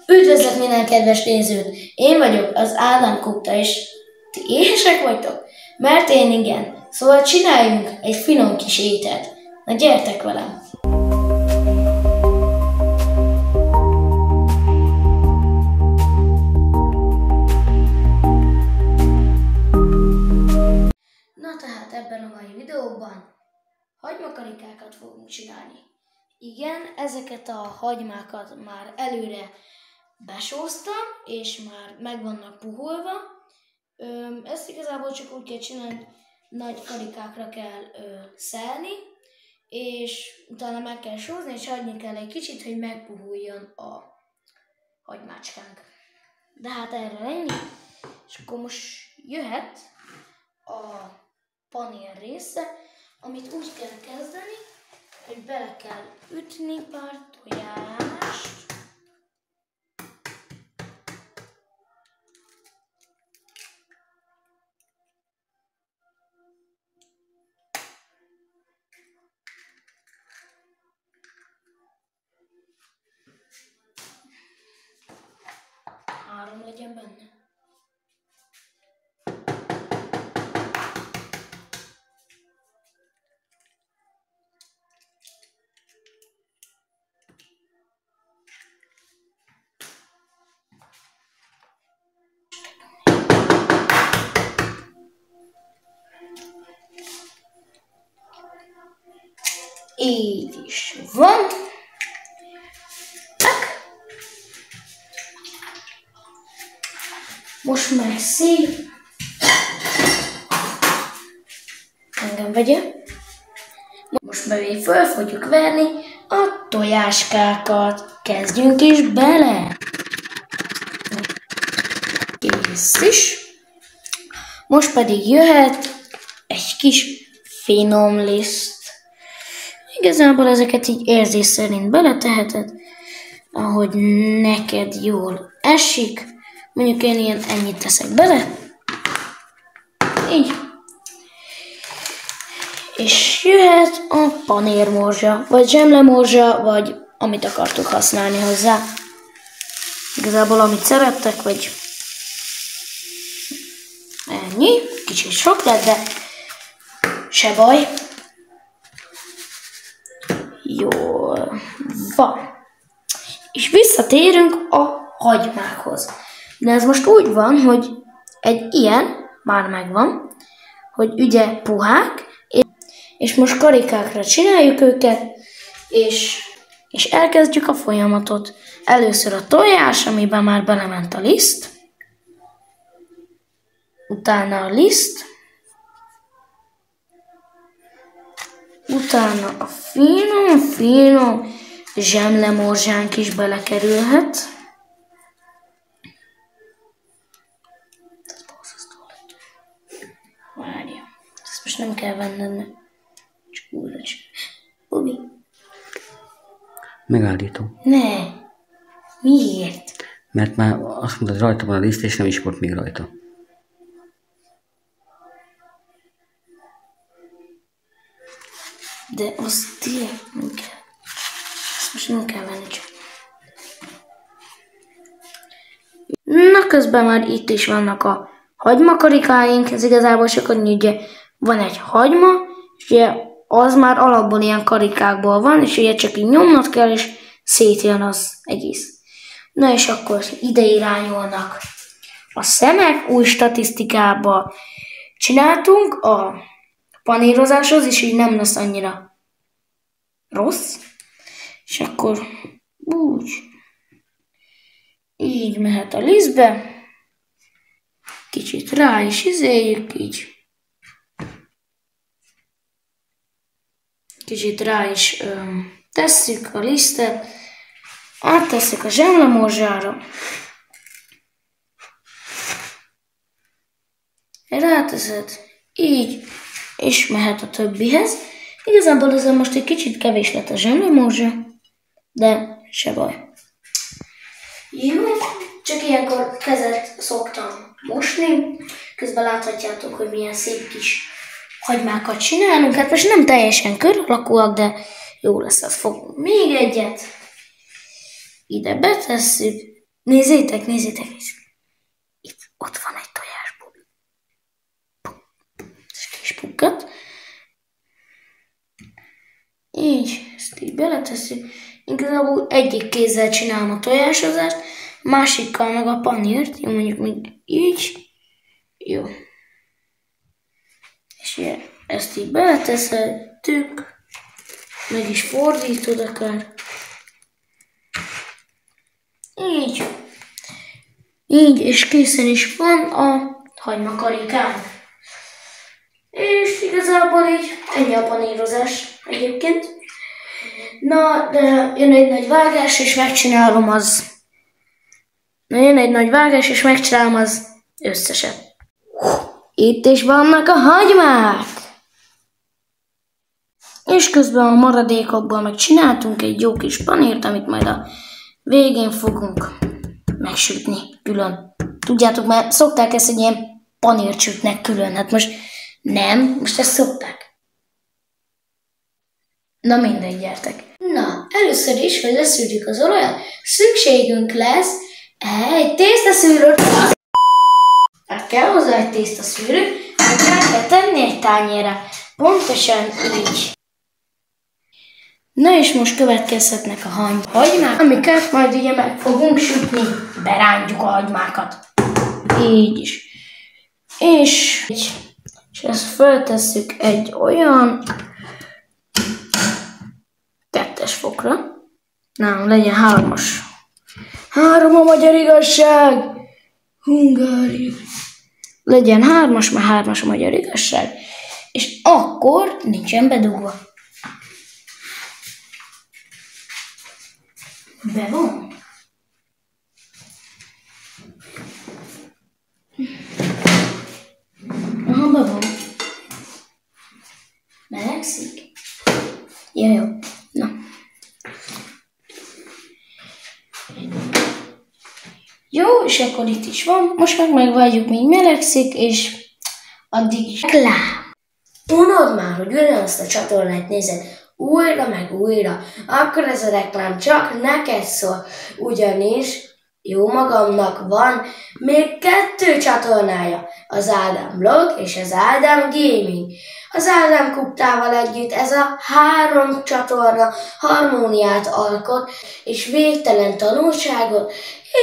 Üdvözlök minden kedves nézőt! Én vagyok az Ádám Kukta, és ti éhesek vagytok? Mert én igen. Szóval csináljunk egy finom kis ételt. Na gyertek velem! Na tehát ebben a mai videóban hagymakarikákat fogunk csinálni. Igen, ezeket a hagymákat már előre besóztam, és már meg vannak puholva. Ezt igazából csak úgy kell csinálni, nagy karikákra kell szelni, és utána meg kell sózni, és hagyni kell egy kicsit, hogy megpuhuljon a hagymácskánk. De hát erre ennyi, és akkor most jöhet a panér része, amit úgy kell kezdeni, hogy bele kell ütni pár tojást. Három legyen benne. Így is van. Tak. Most már szép. Engem vegye. Most pedig föl fogjuk verni a tojáskákat. Kezdjünk is bele. Kész is. Most pedig jöhet egy kis finom liszt. Igazából ezeket így érzés szerint beleteheted, ahogy neked jól esik. Mondjuk én ennyit teszek bele. Így. És jöhet a panérmorzsa, vagy zsemlemorzsa, vagy amit akartok használni hozzá. Igazából amit szerettek, vagy ennyi. Kicsit sok lett, de se baj. Jól van. És visszatérünk a hagymákhoz. De ez most úgy van, hogy egy ilyen már megvan, hogy ugye puhák, és most karikákra csináljuk őket, és elkezdjük a folyamatot. Először a tojás, amiben már belement a liszt, utána a liszt, utána a finom zsemlemorzsánk is belekerülhet. Várja, ezt most nem kell venned, csak újra csak. Bubi. Megállítom. Ne. Miért? Mert már azt mondtad, rajta van a liszt, és nem is volt még rajta. De az direkt nem kell. Ezt most nem kell venni csak. Na közben már itt is vannak a hagymakarikáink. Ez igazából csak annyi, ugye van egy hagyma, és ugye az már alapból ilyen karikákból van, és ugye csak így nyomnod kell, és szétjön az egész. Na és akkor ide irányulnak a szemek, új statisztikába csináltunk a panírozáshoz, és így nem lesz annyira rossz. És akkor úgy, így mehet a lisztbe, kicsit rá is izéljük, így. Kicsit rá is tesszük a lisztet, áttesszük a zsemlemorzsára, ráteszed, így, és mehet a többihez. Igazából ezzel most egy kicsit kevés lett a zsemlemorzsa, de se baj. Jó, csak ilyenkor kezet szoktam mosni, közben láthatjátok, hogy milyen szép kis hagymákat csinálunk. Hát most nem teljesen kör alakúak, de jó lesz, azt fogunk még egyet. Ide betesszük, Nézzétek, nézzétek. Itt, ott van egy tojásbobi. És ki is pukkat. Így, ezt így beleteszünk. Igazából egyik kézzel csinálom a tojásozást, másikkal meg a panírt. Jó, mondjuk még így. Jó. És ilyen, ezt így beleteszünk. Meg is fordítod akár. Így. Így, és készen is van a hagymakarikánk. És igazából így ennyi a panírozás egyébként. Na, de jön egy nagy vágás, és megcsinálom az összeset. Itt is vannak a hagymák! És közben a maradékokból meg csináltunk egy jó kis panírt, amit majd a végén fogunk megsütni külön. Tudjátok, mert szokták ezt, hogy ilyen panírt sütnek külön. Hát most nem, most ezt szokták. Na mindegy, gyertek. Na, először is, hogy leszűrjük az olajat, szükségünk lesz egy tésztaszűrőt. Hát kell hozzá egy tésztaszűrő, meg kell tenni egy tányérra. Pontosan így. Na és most következhetnek a hagymák, amiket majd ugye meg fogunk sütni. Berántjuk a hagymákat. Így is. És ezt feltesszük egy olyan 2-es fokra. Nem, legyen 3-as. 3 a magyar igazság! Hungária. Legyen 3-as, mert 3-as a magyar igazság. És akkor nincsen bedugva. Be van? Aha, be van. Melegszik? Jó. Na. Jó, és akkor itt is van. Most meg megvárjuk, míg melegszik, és addig is. Reklám! Unod már, hogy ugyanazt a csatornát nézed újra meg újra, akkor ez a reklám csak neked szól, ugyanis jó magamnak van még 2 csatornája, az Ádám Vlog és az Ádám Gaming. Az Ádám Kuptával együtt ez a 3 csatorna harmóniát alkot, és végtelen tanulságot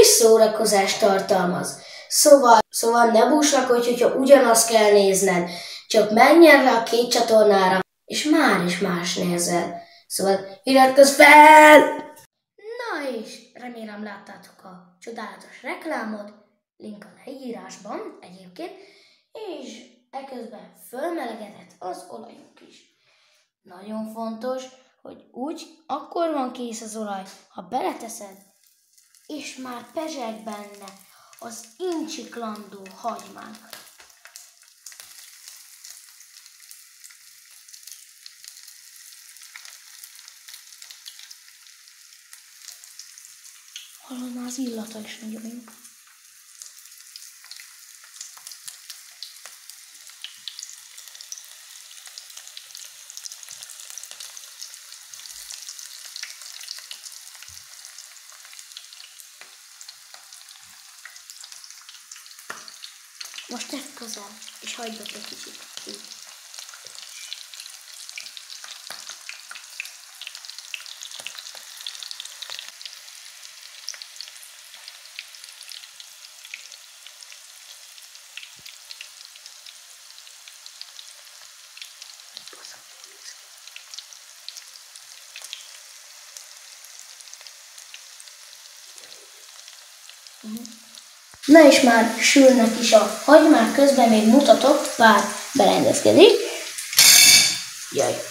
és szórakozást tartalmaz. Szóval ne búslakodj, hogyha ugyanazt kell nézned, csak menj erre a 2 csatornára, és már is más nézel. Szóval iratkozz fel! Na és remélem láttátok a csodálatos reklámot, link a leírásban egyébként, és eközben fölmelegedett az olajunk is. Nagyon fontos, hogy úgy akkor van kész az olaj, ha beleteszed, és már pezseg benne az incsiklandó hagymánk. Hallod, már az illata is nagyon jó. Most tedd közel, és hagyd ott egy kicsit. Így. Na és már sülnek is a hagymák, közben még mutatok pár berendezkedést. Jaj.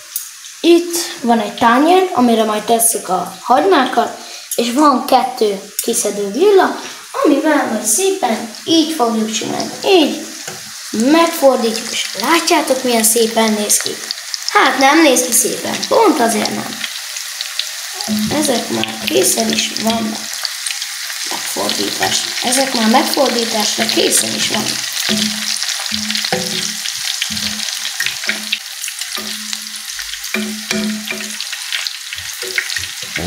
Itt van egy tányér, amire majd tesszük a hagymákat, és van 2 kiszedő villa, amivel majd szépen így fogjuk csinálni. Így megfordítjuk, és látjátok, milyen szépen néz ki. Hát nem néz ki szépen, pont azért nem. Ezek már készen is vannak. Megfordítás. Ezek már megfordításra készen is vannak.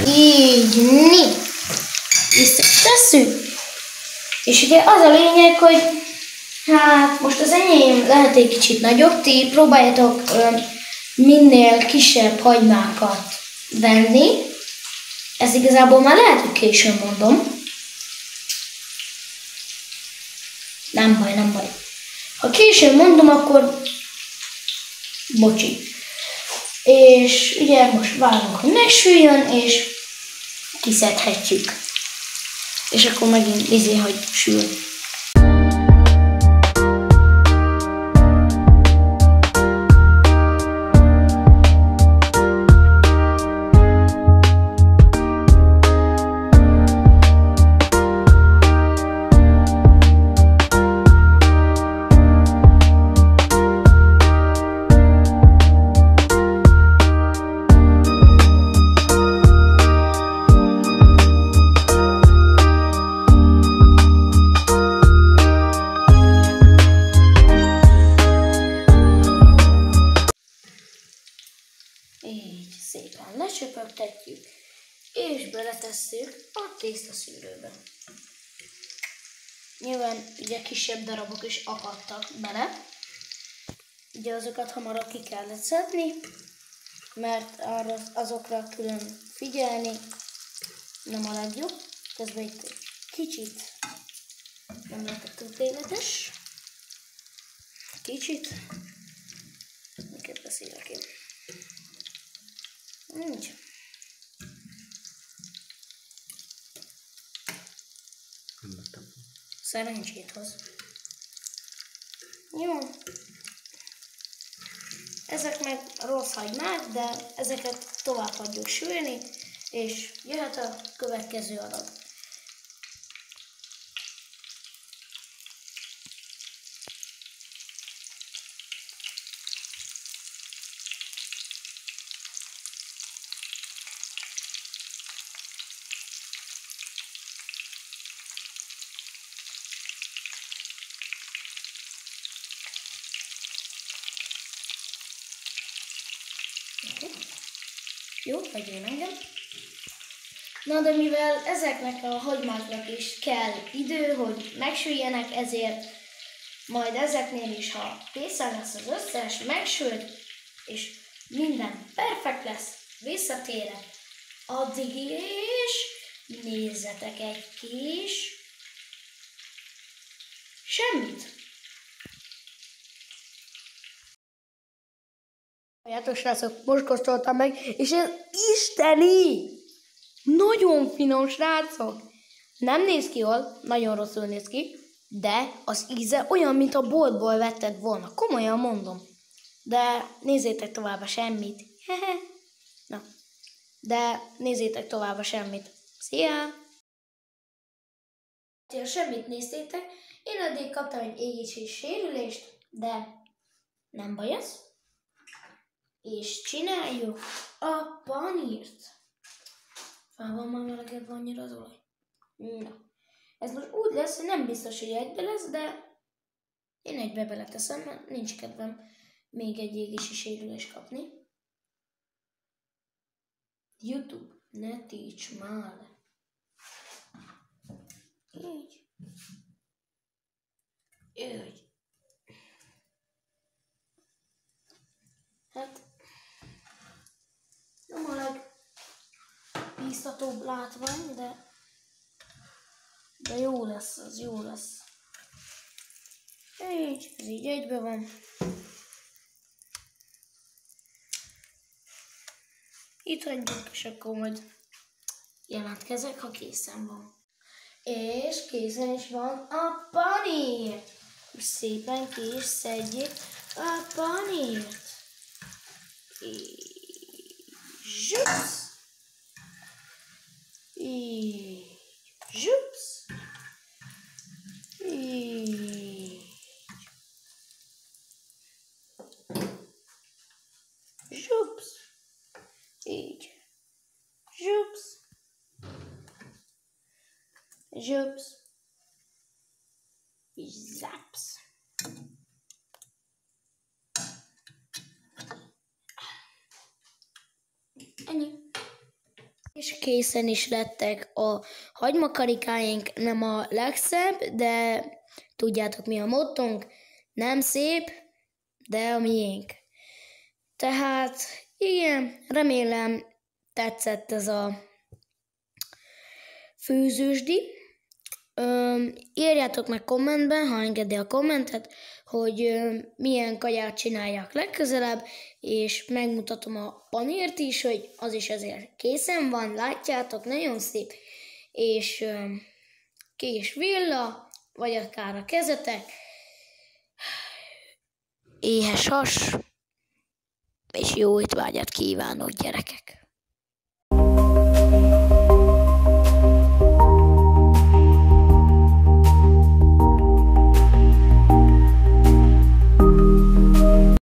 Így, visszatesszük. És ugye az a lényeg, hogy hát most az enyém lehet egy kicsit nagyobb, ti próbáljátok minél kisebb hagymákat venni. Ez igazából már lehet, hogy későn mondom. Nem baj, nem baj. Ha későn mondom, akkor bocsi. És ugye most várunk, hogy megsüljön, és kiszedhetjük. És akkor megint hogy sül. Így szépen lesöpögtetjük, és beletesszük a tésztaszűrőbe. Nyilván ugye kisebb darabok is akadtak bele, ugye azokat hamarabb ki kellett szedni, mert arra, azokra külön figyelni, nem maradjuk. Közben itt egy kicsit nem lett tökéletes, kicsit, miket beszélek én. Nincs. Szerencsét hoz. Jó. Ezek meg rossz hagymák, de ezeket tovább hagyjuk sülni, és jöhet a következő adag. Jó, hagyjon engem. Na de mivel ezeknek a hagymáknak is kell idő, hogy megsüljenek, ezért majd ezeknél is, ha készen lesz az összes, megsült, és minden perfekt lesz, visszatérek. Addig is nézzetek egy kis semmit. Játok, srácok, most kóstoltam meg, és ez isteni! Nagyon finom, srácok! Nem néz ki jól, nagyon rosszul néz ki, de az íze olyan, mint a boltból vetted volna. Komolyan mondom. De nézzétek tovább a semmit. Na, de nézzétek tovább a semmit. Szia! Ha semmit néztétek, én addig kaptam egy égési sérülést, de nem baj az. És csináljuk a panírt. Fel van már melegedve annyira az olaj? Na. Ez most úgy lesz, hogy nem biztos, hogy egybe lesz, de én egybe beleteszem, mert nincs kedvem még egy égési sérülést kapni. YouTube, ne tilts már! Így. Úgy. Hát, nem a legbíztatóbb látvány, de jó lesz, az jó lesz. Így, ez így egybe van. Itt hagyjuk, és akkor majd jelentkezek, ha készen van. És készen is van a panír. Most szépen ki is szedjük a panírt. Így, zsupsz. Így, zsupsz. Így. Zsupsz. Így. Zsupsz. Zsupsz. És zapsz. Ennyi. És készen is lettek a hagymakarikáink, nem a legszebb, de tudjátok mi a mottónk, nem szép, de a miénk. Tehát igen, remélem tetszett ez a főzősdi. Írjátok meg kommentben, ha engedi a kommentet, hogy milyen kaját csinálják legközelebb, és megmutatom a panírt is, hogy az is ezért készen van, látjátok, nagyon szép, és kés villa, vagy akár a kezetek, éhes has, és jó étvágyat kívánok, gyerekek!